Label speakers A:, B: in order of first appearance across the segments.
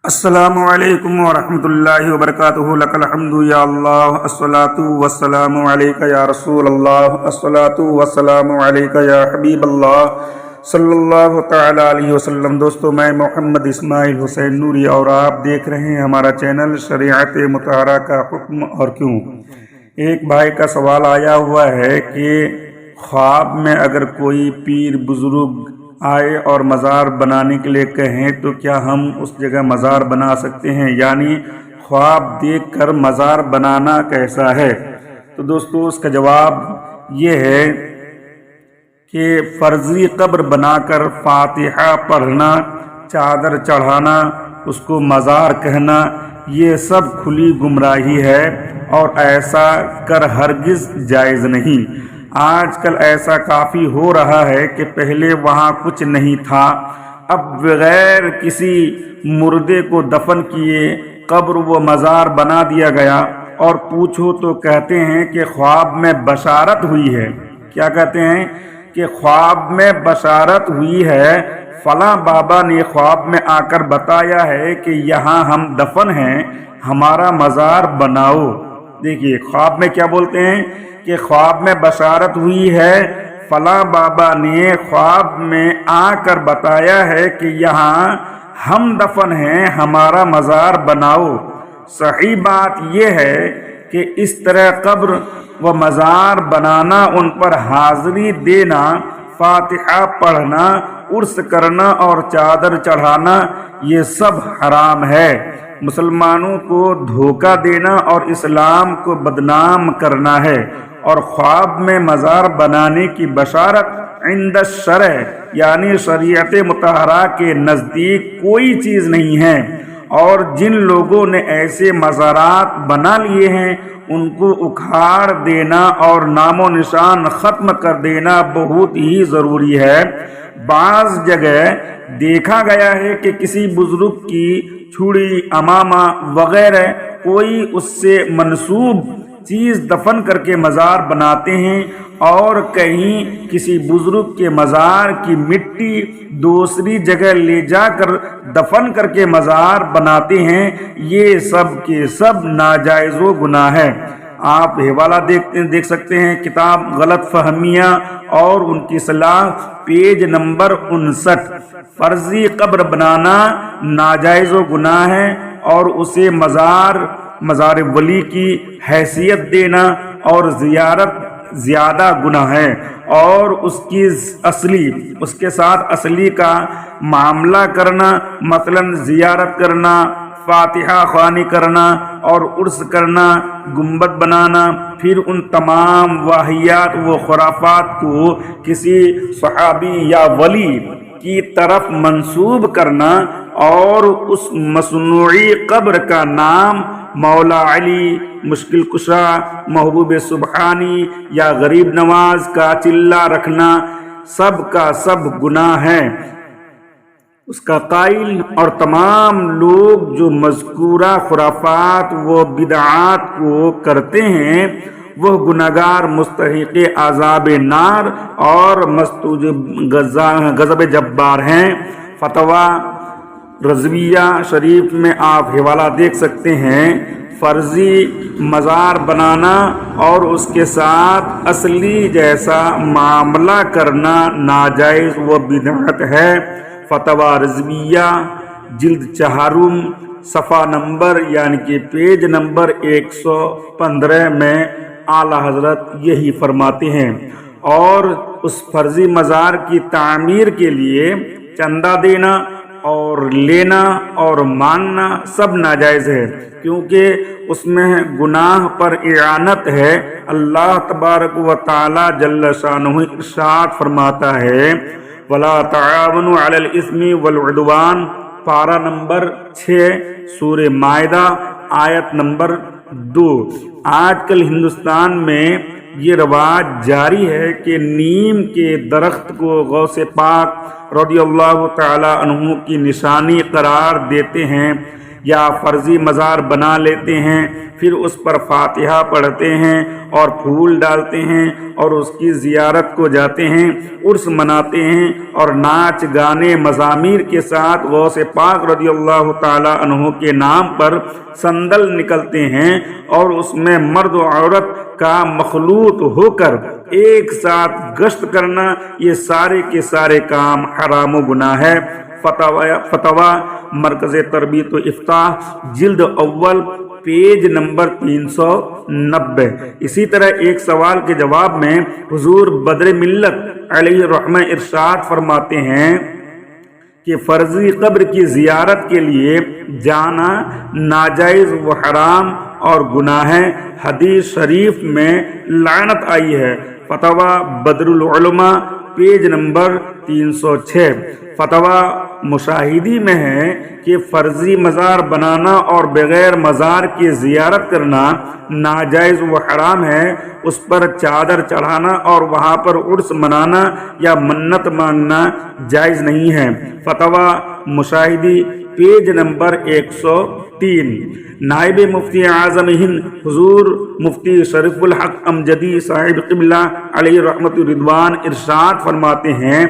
A: السلام علیکم ورحمۃ اللہ وبرکاتہ لک الحمد یا اللہ الصلاۃ والسلام علیک یا رسول اللہ الصلاۃ والسلام علیک یا حبیب اللہ صلی اللہ تعالی علیہ وسلم۔ دوستو، میں محمد اسماعیل حسین نوری اور آپ دیکھ رہے ہیں ہمارا چینل شریعت مطہرہ کا حکم اور کیوں۔ ایک بھائی کا سوال آیا ہوا ہے کہ خواب میں اگر کوئی پیر بزرگ آئے اور مزار بنانے کے لیے کہیں تو کیا ہم اس جگہ مزار بنا سکتے ہیں؟ یعنی خواب دیکھ کر مزار بنانا کیسا ہے؟ تو دوستو، اس کا جواب یہ ہے کہ فرضی قبر بنا کر فاتحہ پڑھنا، چادر چڑھانا، اس کو مزار کہنا، یہ سب کھلی گمراہی ہے اور ایسا کر ہرگز جائز نہیں۔ آج کل ایسا کافی ہو رہا ہے کہ پہلے وہاں کچھ نہیں تھا، اب بغیر کسی مردے کو دفن کیے قبر و مزار بنا دیا گیا، اور پوچھو تو کہتے ہیں کہ خواب میں بشارت ہوئی ہے۔ کیا کہتے ہیں؟ کہ خواب میں بشارت ہوئی ہے، فلاں بابا نے خواب میں آ کر بتایا ہے کہ یہاں ہم دفن ہیں، ہمارا مزار بناؤ۔ دیکھیے خواب میں کیا بولتے ہیں کہ خواب میں بشارت ہوئی ہے، فلاں بابا نے خواب میں آ کر بتایا ہے کہ یہاں ہم دفن ہیں، ہمارا مزار بناؤ۔ صحیح بات یہ ہے کہ اس طرح قبر و مزار بنانا، ان پر حاضری دینا، فاتحہ پڑھنا، عرس کرنا اور چادر چڑھانا، یہ سب حرام ہے۔ مسلمانوں کو دھوکہ دینا اور اسلام کو بدنام کرنا ہے، اور خواب میں مزار بنانے کی بشارت عند الشرع یعنی شریعت مطہرہ کے نزدیک کوئی چیز نہیں ہے، اور جن لوگوں نے ایسے مزارات بنا لیے ہیں ان کو اکھاڑ دینا اور نام و نشان ختم کر دینا بہت ہی ضروری ہے۔ بعض جگہ دیکھا گیا ہے کہ کسی بزرگ کی چھڑی، امامہ وغیرہ کوئی اس سے منسوب چیز دفن کر کے مزار بناتے ہیں، اور کہیں کسی بزرگ کے مزار کی مٹی دوسری جگہ لے جا کر دفن کر کے مزار بناتے ہیں۔ یہ سب کے سب ناجائز و گناہ ہے۔ آپ حوالہ دیکھ سکتے ہیں، کتاب غلط فہمیاں اور ان کی اصلاح، پیج نمبر 59۔ فرضی قبر بنانا ناجائز و گناہ ہے، اور اسے مزار ولی کی حیثیت دینا اور زیارت زیادہ گناہ ہے، اور اس کے ساتھ اصلی کا معاملہ کرنا، مثلا زیارت کرنا، فاتحہ خوانی کرنا اور عرس کرنا، گنبد بنانا، پھر ان تمام واہیات و خرافات کو کسی صحابی یا ولی کی طرف منسوب کرنا، اور اس مصنوعی قبر کا نام مولا علی، مشکل کشا، محبوب سبحانی یا غریب نواز کا چلہ رکھنا سب کا سب گناہ ہے۔ اس کا قائل اور تمام لوگ جو مذکورہ خرافات و بدعات کو کرتے ہیں وہ گناہگار مستحق عذاب نار اور مستوجب غضب جبار ہیں۔ فتویٰ رضویہ شریف میں آپ حوالہ دیکھ سکتے ہیں۔ فرضی مزار بنانا اور اس کے ساتھ اصلی جیسا معاملہ کرنا ناجائز و بدعت ہے۔ فتویٰ رضویہ جلد 4 صفحہ نمبر یعنی کہ پیج نمبر 115 میں اعلیٰ حضرت یہی فرماتے ہیں۔ اور اس فرضی مزار کی تعمیر کے لیے چندہ دینا اور لینا اور ماننا سب ناجائز ہے، کیونکہ اس میں گناہ پر اعانت ہے۔ اللہ تبارک و تعالی جل شانہ ارشاد فرماتا ہے، وَلَا تَعَاوَنُوا عَلَى الْإِثْمِ وَالْعُدْوَانِ، پارہ نمبر 6 سورہ مائدہ آیت نمبر 2۔ آج کل ہندوستان میں یہ رواج جاری ہے کہ نیم کے درخت کو غوث پاک رضی اللہ تعالی عنہ کی نشانی قرار دیتے ہیں۔ یا فرضی مزار بنا لیتے ہیں، پھر اس پر فاتحہ پڑھتے ہیں اور پھول ڈالتے ہیں اور اس کی زیارت کو جاتے ہیں، عرس مناتے ہیں اور ناچ گانے مزامیر کے ساتھ غوث پاک رضی اللہ تعالی عنہ کے نام پر صندل نکلتے ہیں اور اس میں مرد و عورت کا مخلوط ہو کر ایک ساتھ گشت کرنا، یہ سارے کے سارے کام حرام و گناہ ہے۔ فتویٰ مرکز تربیت و افتاح جلد اول پیج نمبر 390۔ اسی طرح ایک سوال کے جواب میں حضور بدر ملت علیہ الرحمہ ارشاد فرماتے ہیں کہ فرضی قبر کی زیارت کے لیے جانا ناجائز و حرام اور گناہ ہے۔ حدیث شریف میں لعنت آئی ہے۔ فتویٰ بدر العلماء پیج نمبر 306۔ فتویٰ مشاہدی میں ہے کہ فرضی مزار بنانا اور بغیر مزار کی زیارت کرنا ناجائز و حرام ہے۔ اس پر چادر چڑھانا اور وہاں پر عرس منانا یا منت مانگنا جائز نہیں ہے۔ فتویٰ مشاہدی پیج نمبر 103۔ نائب مفتی اعظم ہند حضور مفتی شریف الحق امجدی صاحب قبلہ علیہ رحمت رضوان ارشاد فرماتے ہیں،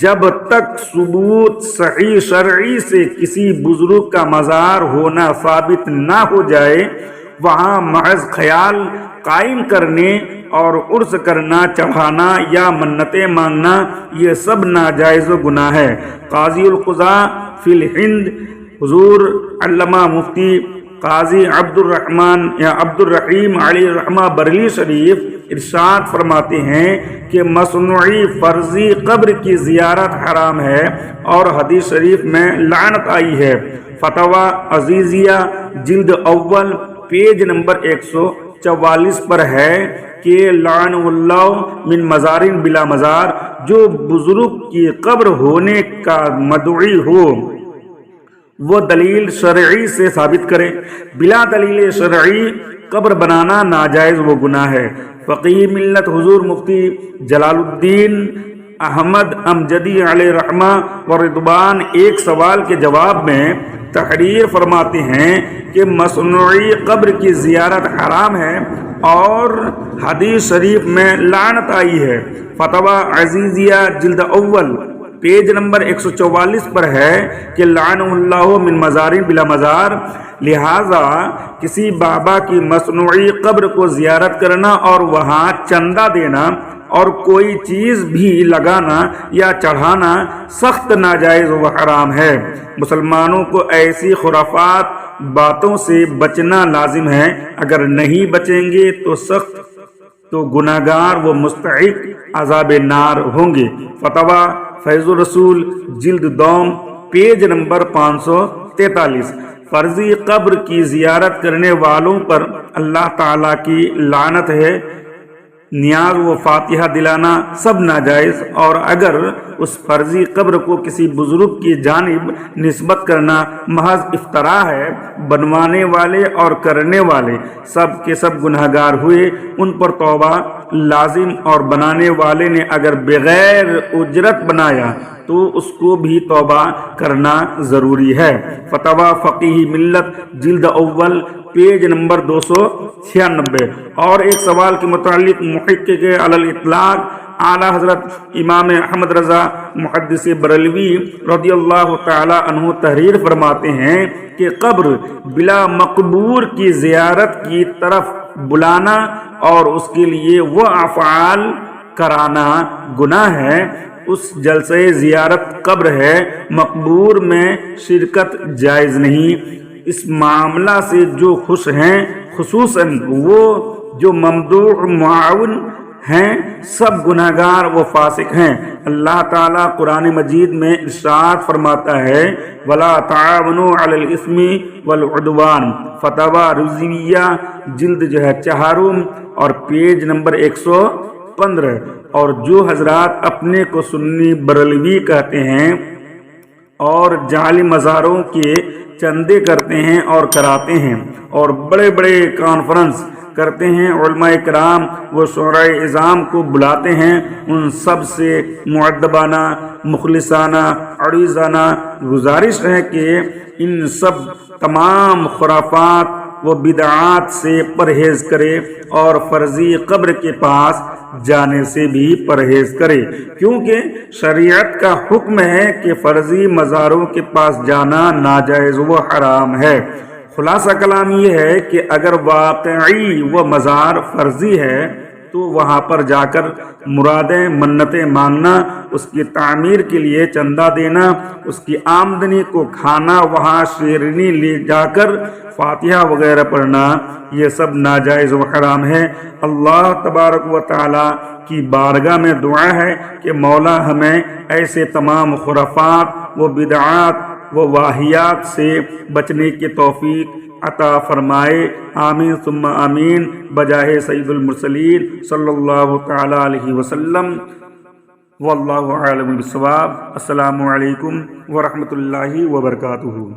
A: جب تک ثبوت صحیح شرعی سے کسی بزرگ کا مزار ہونا ثابت نہ ہو جائے، وہاں محض خیال قائم کرنے اور عرس کرنا، چڑھانا یا منتیں مانگنا یہ سب ناجائز و گناہ ہے۔ قاضی القضاء فی الہند حضور علامہ مفتی قاضی عبد الرحیم علیہ الرحمہ بریلی شریف ارشاد فرماتے ہیں کہ مصنوعی فرضی قبر کی زیارت حرام ہے اور حدیث شریف میں لعنت آئی ہے۔ فتویٰ عزیزیہ جلد اول پیج نمبر 144 پر ہے کہ لعن اللہ من مزارن بلا مزار، جو بزرگ کی قبر ہونے کا مدعی ہو وہ دلیل شرعی سے ثابت کرے، بلا دلیل شرعی قبر بنانا ناجائز و گناہ ہے۔ فقیہ ملت حضور مفتی جلال الدین احمد امجدی علیہ رحمہ و رضوان ایک سوال کے جواب میں تحریر فرماتے ہیں کہ مصنوعی قبر کی زیارت حرام ہے اور حدیث شریف میں لعنت آئی ہے۔ فتویٰ عزیزیہ جلد اول پیج نمبر 144 پر ہے کہ لعن اللہ من مزارین بلا مزار، لہذا کسی بابا کی مصنوعی قبر کو زیارت کرنا اور وہاں چندہ دینا اور کوئی چیز بھی لگانا یا چڑھانا سخت ناجائز و حرام ہے۔ مسلمانوں کو ایسی خرافات باتوں سے بچنا لازم ہے، اگر نہیں بچیں گے تو گناہگار و مستحق عذاب نار ہوں گے۔ فتویٰ فیض الرسول جلد دوم پیج نمبر 543۔ فرضی قبر کی زیارت کرنے والوں پر اللہ تعالیٰ کی لعنت ہے۔ نیاز و فاتحہ دلانا سب ناجائز، اور اگر اس فرضی قبر کو کسی بزرگ کی جانب نسبت کرنا محض افتراء ہے۔ بنوانے والے اور کرنے والے سب کے سب گناہگار ہوئے، ان پر توبہ لازم، اور بنانے والے نے اگر بغیر اجرت بنایا تو اس کو بھی توبہ کرنا ضروری ہے۔ فتویٰ فقیہ ملت جلد اول پیج نمبر 296۔ اور ایک سوال کے متعلق محقق علی الاطلاق اعلیٰ حضرت امام احمد رضا محدث بریلوی رضی اللہ تعالی عنہ تحریر فرماتے ہیں کہ قبر بلا مقبور کی زیارت کی طرف بلانا اور اس کے لیے وہ افعال کرانا گناہ ہے۔ اس جلسے زیارت قبر ہے، مقبور میں شرکت جائز نہیں۔ اس معاملہ سے جو خوش ہیں، خصوصاً وہ جو ممدوح معاون ہیں، سب گناہگار و فاسق ہیں۔ اللہ تعالیٰ قرآن مجید میں ارشاد فرماتا ہے وَلَا تَعَاوَنُوا عَلَى الْإِثْمِ وَالْعُدْوَانِ۔ فتویٰ رضویہ جلد 4 اور پیج نمبر 115۔ اور جو حضرات اپنے کو سنی بریلوی کہتے ہیں اور جعلی مزاروں کے چندے کرتے ہیں اور کراتے ہیں اور بڑے بڑے کانفرنس کرتے ہیں، علماء کرام و شعراء اعظام کو بلاتے ہیں، ان سب سے مؤدبانہ، مخلصانہ، عریضانہ گزارش ہے کہ ان سب تمام خرافات و بدعات سے پرہیز کرے اور فرضی قبر کے پاس جانے سے بھی پرہیز کرے، کیونکہ شریعت کا حکم ہے کہ فرضی مزاروں کے پاس جانا ناجائز و حرام ہے۔ خلاصہ کلام یہ ہے کہ اگر واقعی وہ مزار فرضی ہے تو وہاں پر جا کر مرادیں منتیں مانگنا، اس کی تعمیر کے لیے چندہ دینا، اس کی آمدنی کو کھانا، وہاں شیرنی لے جا کر فاتحہ وغیرہ پڑھنا، یہ سب ناجائز و حرام ہے۔ اللہ تبارک و تعالی کی بارگاہ میں دعا ہے کہ مولا ہمیں ایسے تمام خرافات و بدعات و واہیات سے بچنے کی توفیق عطا فرمائے، آمین ثم آمین، بجاہ سید المرسلین صلی اللہ تعالی علیہ وسلم، واللہ اعلم بالصواب۔ السلام علیکم ورحمۃ اللہ وبرکاتہ۔